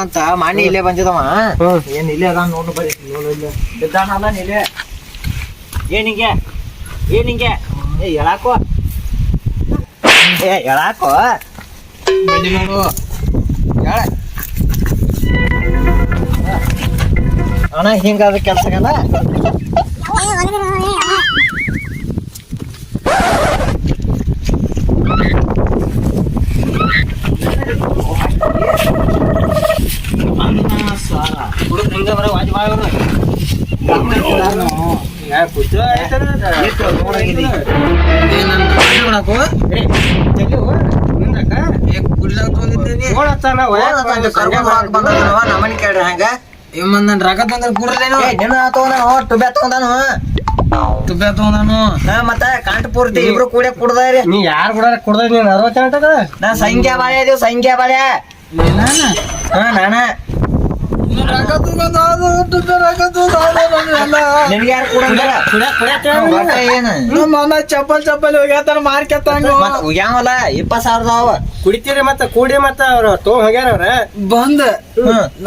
ಅಂತ ಮಾಣಿ ಇಲ್ಲೇ ಬಂದಿದವ ಏನ್ ಇಲ್ಲೇ ಅದ ನೋಡು ಬರೀ ನೋಡು ಬಿದ್ದಾನಲ್ಲ ಇಲ್ಲೇ ಏನಿಂಗೆ ಏನಿಂಗೆ ಏ ಎಳಾಕೋ ಎಳಾಕೋ ಬನ್ನಿ ನೋಡು ಹೇಳ ಅಣ್ಣ ಹಿಂಗಾದ ಕೆಲ್ಸಗಲ್ಲ ನಮ್ಮನಿ ಕೇಳ್ರಿ ಹಂಗ ನನ್ ರೊಕ್ಕ ತಂದ್ರ ಕೂಡ್ಲೇನು ಟುಬ್ಯಾ ತಗೊಂಡಾನು ಮತ್ತೆ ಕಾಂಟ ಪೂರ್ತಿ ಇಬ್ರು ಕೂಡ ಕುಡ್ದಾರಿ ನೀ ಯಾರು ಕೂಡ ಕುಡ್ದ ನೀನ್ 60 ನಾ ಸಂಖ್ಯಾ ಬಾಳೆ ಇದೀವಿ ಸಂಖ್ಯಾ ಬಾಳೆ ನಾನ ನಿನ್ಗೆ ಯಾರು ಕೂಡ ಚಪ್ಪಲ್ ಚಪ್ಪಲ್ ಹೋಗ್ಯಾತಾರ ಮಾರ್ಕೆತ್ತಂಗ ಹೋಗ್ಯಾವಲ್ಲ 20,000 ಅವ ಕುಡಿತೀರಿ ಮತ್ತ ಕೂಡಿ ಮತ್ತ ಅವ್ರ ತಗೊಂಡ್ ಹೋಗ್ಯಾರ ಅವ್ರ ಬಂದ್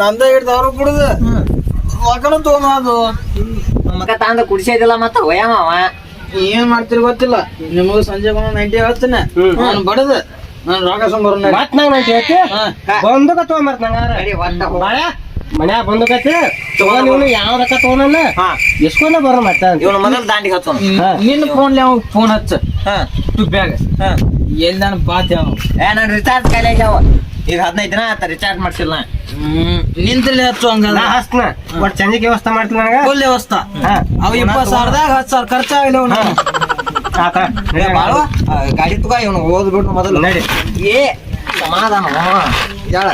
ನಂದ ಹಿಡ್ದವ್ರು ಕುಡ್ದ ಮಗನ ತಗೊಂಡು ಮಗ ತಾಂದ ಕುಡಿಸಿದಿಲ್ಲ ಮತ್ತ ಒಯ್ಯಾವ ಏನ್ ಮಾಡ್ತೀರಿ ಗೊತ್ತಿಲ್ಲ ನಿಮಗ ಸಂಜೆ 90 ಹೇಳ್ತೀನಿ ನಾನು ಬಡದ ನಾನು ರೊಕ್ಕ ಸಂಬರ ಮತ್ ನಂಗೆ 90 ಹೇಳ್ತಿ ಬಂದು ಕತ್ತವ ಮತ್ ನಂಗಾರ ಮನ್ಯಾಗ ಬಂದು ಕತ್ತಿ ತಗೋ ನೀವು ಯಾವ ರೊಕ್ಕ ತಗೋಣ ಎಸ್ಕೊಂಡ ಬರೋ ಮತ್ತೆ ಇವನು ಮೊದಲು ದಾಂಡಿಗೆ ಹಚ್ಚೋಣ ನಿನ್ನ ಫೋನ್ ಫೋನ್ ಹಚ್ಚ ಟುಬ್ಯಾಗ ಎಲ್ಲಿ ನಾನು ಬಾತ್ ನಾನು ರಿಚಾರ್ಜ್ ಕಾಯಿಲೆ ಆಗ್ಯಾವ ಈಗ 15 ದಿನ ಆತ ರಿಚಾರ್ಜ್ ಮಾಡ್ಸಿಲ್ಲ ನಿಂತಲ್ಲಿ ಹಚ್ಚು ಹಂಗ ಹಸ್ನ ಒಟ್ಟು ಸಂಜೆಗೆ ವ್ಯವಸ್ಥೆ ಮಾಡ್ತೀನಿ ನನಗೆ ಫುಲ್ ವ್ಯವಸ್ಥೆ ಅವು 20,000ದಾಗ 10,000 ಖರ್ಚಾಗಿಲ್ಲ ಬಾಳುವ ಗಾಡಿ ತಗೋ ಇವನು ಓದ್ಬಿಟ್ಟು ಮೊದಲು ನಡಿ ಏ ಸಮಾಧಾನ ಹೇಳ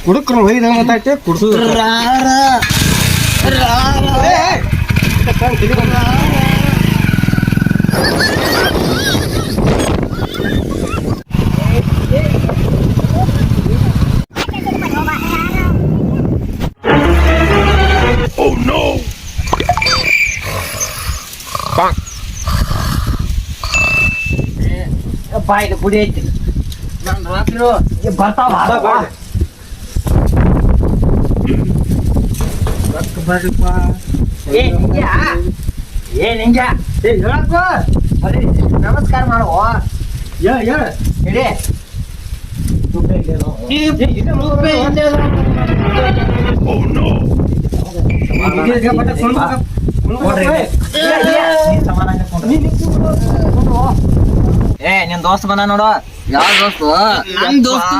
ಕುಡುಕ್ರು ಒಯ್ದ ಮಾತಾಡ್ತೆ ಕುಡ್ಸು Oh no! ಬಾಯ್ದು ಗುಡಿ ಐತಿ ನಾನು ರಾತ್ರಿ ಬರ್ತಾವ ಏನ್ ಹಿಂಗ ನಮಸ್ಕಾರ ಮಾಡುವ ಇಡೀ Oh no! ಏ ನಿನ್ ದೋಸ್ತ ಬಂದ ನೋಡು ಯಾವ ದೋಸ್ತು ನನ್ ದೋಸ್ತು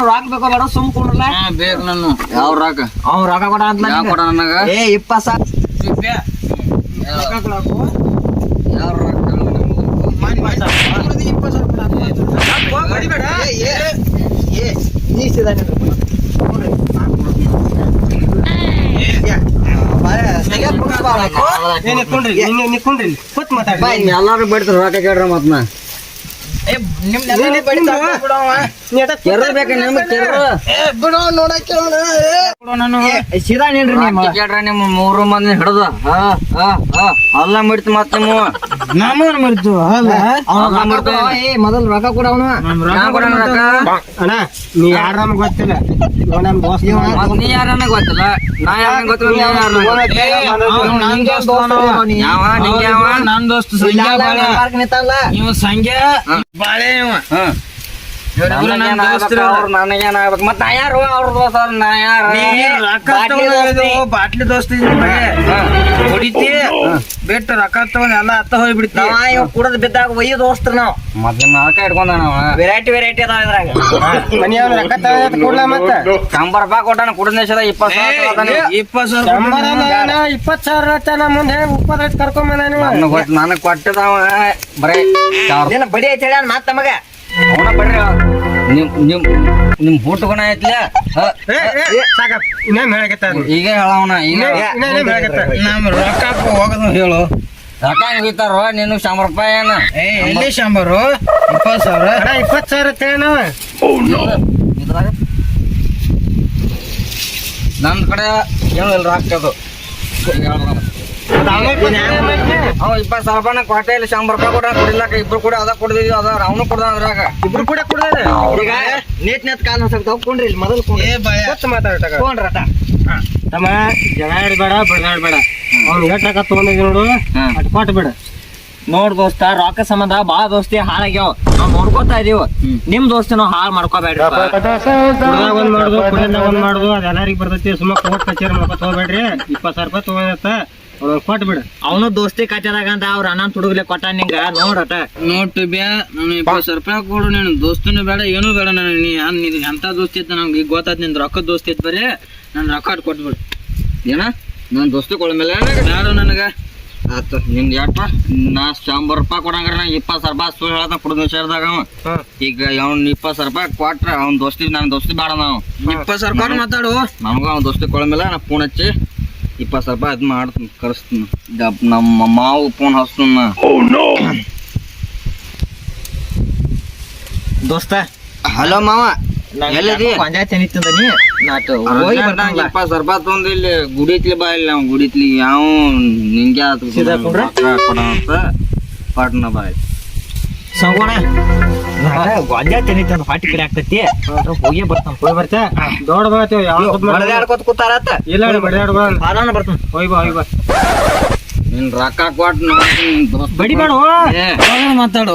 ರಾಕ್ ಬೇಕೋ ಬೇಡ ಸುಮ್ ಕುಂಡ್ರಲ್ಲ ಬೇಕು ನಾನು ಯಾವ ರಾಕ ಅವ್ ರೊಕ್ಕ ಕೊಡ ಅಂತ ಯಾವ ಕೊಡ ನನಗ ಏ 20,000 ಯಾವ ರಾಕ ಎಲ್ಲಾರು ಬಡಿತಾರ ರೊಕ್ಕ ಕೇಳ್ರ ಮತ್ ನಾ ಸೀದಾ ನೀನ್ರಿ ಕೇಳ್ರ ನಿಮ್ಮ 3 ಮಂದಿ ಹಿಡ್ದ ಅಲ್ಲ ಮಾಡ್ತಿ ಮತ್ ನೀವು ನಮ್ಮನ್ ಮಾಡ್ತು ಮೊದಲ್ ರೊಕ್ಕ ಕೊಡ ಅವನು ಅಣ್ಣ ನೀ ಯಾರ ನಮ್ಗೆ ಗೊತ್ತಿಲ್ಲ ನಮ್ ದೋಸ್ತ ನೀ ಯಾರ ನನಗೆ ಗೊತ್ತಿಲ್ಲ ನಾ ಯಾರ ಗೊತ್ತಿಲ್ಲ ನನ್ ದೋಸ್ತ ಸಂಖ್ಯಾ ಬಾಳೆ ಇವ ಸಂಖ್ಯಾ ಬಾಳೆ ಇವ ಇವ್ರಿಬ್ರು ನನ್ ದೋಸ್ತ್ರು. ನನಗೇನ್ ಆಗ್ಬೇಕು ಮತ್ ನಾ ಯಾರು ಅವ್ರ ದೋಸ್ತ ನಾ ಯಾರ ರೊಕ್ಕ ಬಾಟ್ಲಿ ದೋಸ್ತಿ ಹೊಡಿತಿ ಬಿಟ್ಟು ರೊಕ್ಕ ತಗೊಂಡ್ ಎಲ್ಲ ಅತ್ತ ಹೋಗ್ಬಿಡ್ತಿ. ಇವ್ ಕುಡದ್ ಬಿದ್ದಾಗ ಒಯ್ಯ ದೋಸ್ತ್ರ ನಾವ್ ಮತ್ತೆ ನಾಲ್ಕ ಇಟ್ಕೊಂಡ ನಾವ ವೆರೈಟಿ ಅದಾವ ಇದ್ರಾಗ. ಮನಿಯವ್ರ ರೊಕ್ಕ ತಗೊಂಡ್ ಕೊಡ್ಲ ಮತ್ತ 100 ರೂಪಾಯಿ ಕೊಟ್ಟಾನ ಕುಡದ ದೇಶದ 20,000 20,000 ಮುಂದೆ 20 ಕರ್ಕೊಂಡ್ ನನಗ್ ಕೊಟ್ಟದವ ಬರೇ ಏನ ಬಡಿ ಐತಿ ಹೇಳ ಮತ್ತ ನಮಗ ಅವನ ಬಡ್ರಿ ನಿಮ್ ಬೂಟ್ಗುಣ ಐತ್ಲ ಈಗ ಹೇಳವನ ಈಗ ನಮ್ ರೊಕ್ಕ ಹೋಗದ ಹೇಳು. ರೊಕ್ಕ ಹೋಗಿತಾರ ನೀನು 100 ರೂಪಾಯಿ ಏನ ಎಲ್ಲಿ 100 20,000 20,000 Oh no! ಇದ್ರಾಗ ನಮ್ ಕಡೆ ಏನು ಇಲ್ಲ ರೊಕ್ಕದು. ಅವ 20,000 ರೂಪಾಯಿ ಕೊಟ್ಟೆ ಇಲ್ಲ 100 ರೂಪಾಯಿ ಕೊಡ ಕುಡಿಲಾಕ ಇಬ್ರು ಕೂಡ ಅದ ಕುಡ್ದಿದ್ವಿ ಅದ ಅವನು ಕುಡ್ದ ಅದ್ರಾಗ ಇಬ್ರು ಕೂಡ ಕುಡ್ದಾರ. ಈಗ ನೇತ್ ಕಾಲ್ ಹಸಕ್ತಾವ ಕೊಂಡ್ರಿ ಇಲ್ಲಿ ಮೊದಲು ಮಾತಾಡ ಕೊಂಡ್ರಟ ತಮ್ಮ ಜಗಳ ಆಡ್ಬೇಡ ಬಡದಾಡ್ಬೇಡ. ಅವ್ನು ಎಷ್ಟು ರೊಕ್ಕ ತಗೊಂಡಿದ್ವಿ ನೋಡು ಅಟ್ ಕೊಟ್ಟು ಬಿಡ. ನೋಡ್ ದೋಸ್ತ ರೊಕ್ಕ ಸಂಬಂಧ ಬಾಳ ದೋಸ್ತಿ ಹಾಳಾಗ್ಯಾವ ನಾವ್ ನೋಡ್ಕೋತಾ ಇದೀವ. ನಿಮ್ ದೋಸ್ತಿ ನಾವ್ ಹಾಳ್ ಮಾಡ್ಕೋಬೇಡ್ರಿ. ಕುಡ್ದಾಗ ಒಂದ್ ಮಾಡುದು ಕುಡಿದಾಗ ಒಂದ್ ಮಾಡುದು ಅದ್ ಎಲ್ಲಾರಿಗ್ ಬರ್ತೈತಿ. ಸುಮ್ಮ ಕೋರ್ಟ್ ಕಚೇರಿ ಮಾಡ್ಕೊತ ಹೋಗ್ಬೇಡ್ರಿ. 20,000 ರೂಪಾಯಿ ತಗೊಂಡತ್ತ ಕೊಟ್ಟು ಬಿಡ. ಅವನು ದೋಸ್ತಿ ಕಚ್ಚದಾಗ ಅಂತ ಅವ್ರ ಅಣ್ಣ ತುಡುಗ್ಲೆ ಕೊಟ್ಟ ನಿಂಗ ನೋಡಟ ನೋಟ್ ಬ್ಯಾ ನಾನು 20,000 ರೂಪಾಯಿ ಕೊಡು. ನೀನು ದೋಸ್ತನು ಬೇಡ ಏನು ಬೇಡ. ನಾನು ಎಂತ ದೋಸ್ತಿ ಐತೆ ನಂಗೆ ಈಗ ಗೊತ್ತಾಯ್ತು. ನಿನ್ ರೊಕ್ಕ ದೋಸ್ತಿ ಐತ್ ಬರೀ ನನ್ ರೊಕ್ಕ ಅಟ್ ಕೊಟ್ಬಿಡು. ಏನ ನನ್ ದೋಸ್ತಿ ಕೊಡ ಮೇಲೆ ಯಾರು ನನಗ ಆತ ನಿನ್ ಯಾಟ ನಾ 100 ರೂಪಾಯಿ ಕೊಡಂಗ್ರ ನಾ 20,000 ರೂಪಾಯಿ ಸುಳ್ಳು ಹೇಳತ್ತ ಕುಡ್ದ ಸೇರ್ದಾಗ ಈಗ ಅವ್ನ 20,000 ರೂಪಾಯಿ ಕೊಟ್ರ ಅವ್ನ ದೋಸ್ತಿ ನನ್ ದೋಸ್ತಿ ಬೇಡ ನಾವು 20,000 ರೂಪಾಯಿ ಮಾತಾಡು. ನಮ್ಗ ಅವ್ನ ದೋಸ್ತಿ ಕೊಡ ಮೇಲೆ ನಾ ಫೋನ್ ಹಚ್ಚಿ 20,000 ರೂಪಾಯಿ ಅದ್ ಮಾಡ್ತೀನಿ ಕಳಿಸ್ತೀನಿ. ನಮ್ಮ ಮಾವು ಫೋನ್ ಹಚ್ತೀನಿ Oh no! ದೋಸ್ತ. ಹಲೋ ಮಾವ ಎಲ್ಲಿದಿ ಪಂಚಾಯತ್ ಏನಿತ್ತಂದ ನೀ ನಾಟ ಹೋಗಿ ಬರ್ತಾನ 20,000 ರೂಪಾಯಿ ತೊಂದು ಇಲ್ಲಿ ಗುಡಿತ್ಲಿ ಬಾ ಇಲ್ಲಿ ನಾವು ಗುಡಿತ್ಲಿ ಯಾವ ನಿಂಗೆ ಕೊಡ ಅಂತ ಪಾಟ್ನ ಬಾ ಸಂಗೋಣ ಪಂಚಾಯತ್ ಏನಿತ್ತಂದ ಪಾಟಿ ಕಡೆ ಆಗ್ತೈತಿ ಹೋಗಿ ಬರ್ತಾನ. ಹೋಗಿ ಬರ್ತಾ ದೊಡ್ಡ ಬರ್ತೇವೆ ಬಡದಾಡ್ಕೊತ ಕೂತಾರತ್ತ ಇಲ್ಲ ಬಡಿಯಾಡ್ಬಾ ಬಾದಾನ ಬರ್ತಾನ. ಹೋಗಿ ಬಾ ಹೋಗಿ ಬಾ. ನಿನ್ ರೊಕ್ಕ ಕೊಟ್ಟು ಬಡಿಬೇಡ ಮಾತಾಡು.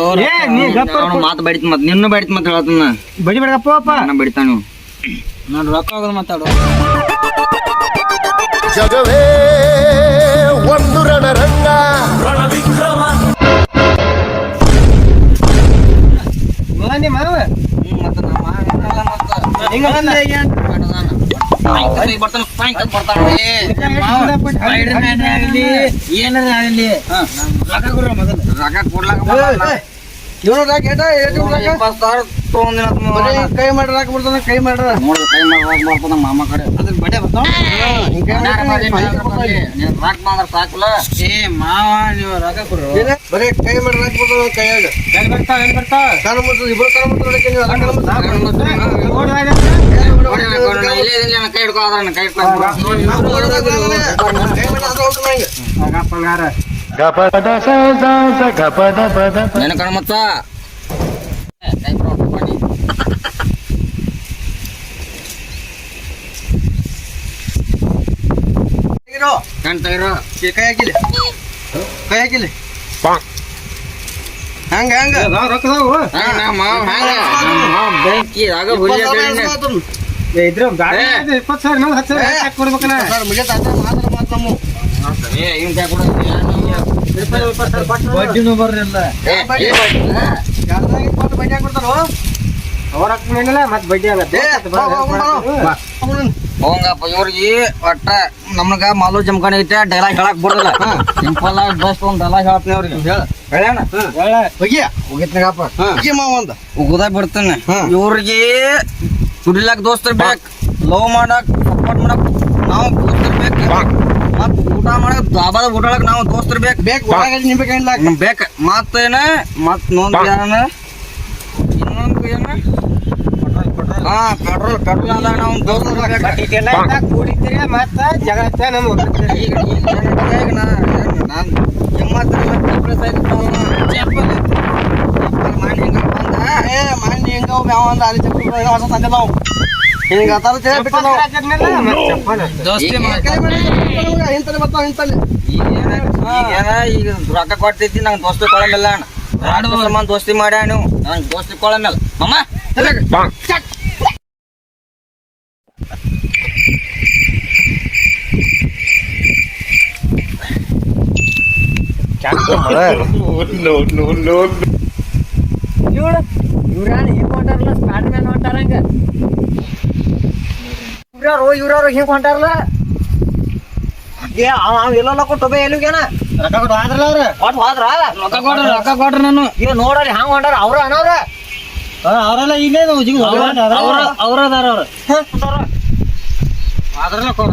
ಮಾತು ಬಡಿತ್ ಮತ್ ನಿನ್ನ ಬಡಿತ್ ಮತ್ ಹೇಳ್ತಾನ ಬಡಿಬೇಡಪ್ಪ ನಾ ಬಡಿತಾನ ನೀವು ನಾನು ರೊಕ್ಕ ಹೋಗೋದು ಮಾತಾಡು. ಜಗವೇ ಒಂದು ರಣರಂಗ ಮಾವ ಮತ್ತೆ ನಮ್ಮ ಹಿಂಗ ಏನಾರ ಆಗಲಿ ರೊಕ್ಕ ಕೊಡ್ಲಾಕ ಕೈ ಮಾಡ್ರ ಬರ್ತಾನ. ಕೈ ಮಾಡ್ರ ನೋಡ್ರಿ ಕೈ ಮಾಡ್ಬಾರ್ದು ನಮ್ಮ ಮಾಮ ಕಡೆ ಅದ್ರ ಬಡ್ಡೆ ಬರ್ತಾವ. ರಾಕ್ ಮಾದ್ರ ಸಾಕಲ್ಲ. ಏ ಮಾವ ನೀವು ರೊಕ್ಕ ಕೊಡ್ರಿ. ಬರೀ ಕೈ ಮಾಡಿ ಬರ್ತಾವ ಕೈಯಾಗ ಎಲ್ಲಿ ಬರ್ತಾವ ಎಲ್ಲಿ ಬರ್ತಾವ ಕಾಲು ಮುಚ್ಚು ಇಬ್ರು ಕಾಲು ಮುಚ್ಚು ನೋಡಕ್ಕೆ ನೀವು ಕೈ ಹಿಡ್ಕೊ ಅದ್ರ ಕೈ ನೆನ ಕಣ ಮತ್ತ ಕೈ ಹಾಕಿಲ್ಲ ಕೈ ಹಾಕಿಲ್ಲ ಹಂಗ ಹಂಗ ರೊಕ್ಕದಾವು ಬೆಂಕಿ ಆಗ ಇದ್ರ 20,000 ನಾವು 10,000 ಕೊಡ್ಬೇಕಲ್ಲ. ಬಡ್ಡಿನೂ ಬರ್ರಿಲ್ಲ ಅವ್ರ ಹಾಕ್ಮೇಲೆ ಮತ್ತೆ ಬಡ್ಡಿ ಆಗತ್ತೆ. ಹೋಗಪ್ಪ ಇವ್ರಿಗೆ ಒಟ್ಟ ನಮ್ಗ ಮಾಲು ಜಮ್ಕಾನ ಐತೆ ಡೈಲಾಗ್ ಹೇಳಕ್ ಬರಲ್ಲ. ಸಿಂಪಲ್ ಆಗಿ ಬೆಸ್ಟ್ ಒಂದ್ ಡೈಲಾಗ್ ಹೇಳ್ತೀನಿ ಅವ್ರಿಗೆ ಹೇಳಣ ಹೋಗಿತ್ನಾಗಪ್ಪ ಉಗುದ ಬಿಡ್ತಾನೆ. ಇವ್ರಿಗೆ ದುಡಿಲಾಕ್ ದೋಸ್ತರ್ ಬೇಕ್, ಲವ್ ಮಾಡಕ್ ಸಪೋರ್ಟ್ ಮಾಡಕ್ ನಾವು ದೋಸ್ತರ್ ಬೇಕ್, ಮತ್ ಊಟ ಮಾಡಕ್ ದಾಬಾದ ಊಟ ಮಾಡಕ್ ನಾವು ದೋಸ್ತರ್ ಬೇಕ್ ಬೇಕ್. ಮತ್ತೇನ ಮತ್ ಇನ್ನೊಂದು ಏನ ಹಾ ಪೆಟ್ರೋಲ್ ಅದಾಗ ನಾವು ದೋಸ್ತರ್ ಕುಡಿತೀರಿ ಮತ್ತ ಜಗತ್ತ ನಮ್ಗೆ ಈಗ ನಾನು ಈಗ ರೊಕ್ಕ ಕೊಡ್ತೈತಿ ನಂಗೆ ದೋಸ್ತಿ ಕೊಳಂಗಿಲ್ಲ ದೋಸ್ತಿ ಮಾಡ್ಯ ನೀವು ನಂಗೆ ದೋಸ್ತಿ ಕೊಳಂಗಿಲ್ಲ ಮಮ್ಮ No, no, no. ಇವ್ರಾರು ಹಿಂಗ್ ಹೊಂಟಾರಲ್ಲ ಸ್ಪಾಟ್ ಮ್ಯಾನ್ ಹೊಂಟಾರಂಗ ಇವ್ರಾರು ಹಿಂಗ್ ಹೊಂಟಾರಲ್ಲ ಎಲ್ಲೆಲ್ಲ ಕೊಟ್ಟು ಎಲ್ಲಿಗೇನ ರೊಕ್ಕ ಕೊಟ್ಟು ಹೋದ್ರಲ್ಲ ಅವ್ರ ಕೊಟ್ಟು ಹೋದ್ರ ರೊಕ್ಕ ಕೊಡ್ರಿ ನಾನು ಇವ್ ನೋಡಲ್ಲಿ ಹಂಗ ಹೊಂಟಾರ ಅವ್ರ ಅನವ್ರ ಅವರೆಲ್ಲ ಇಲ್ಲೇ ಅವ್ರ ಅದಾರ ಅವ್ರ ಅದ್ರಲ್ಲ ಕೊಡ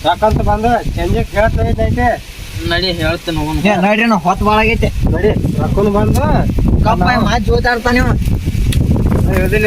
ರೊಕ್ಕ ಅಂತ ಬಂದು ಚಂಜಕ್ ಹೇಳ್ತೈತೆ ನಡಿ ಹೇಳ್ತೇನೆ ನಡ್ರಿ ನಾ ಹೊತ್ತು ಭಾಳ ಆಗೈತೆ ನಡಿ ರೊಕ್ಕನು ಬಂದು ಕಪ್ಪ ಮಾತು ಜೋತಾಡ್ತಾನೆ ಹೇಳ್ದಿಲ್ಲ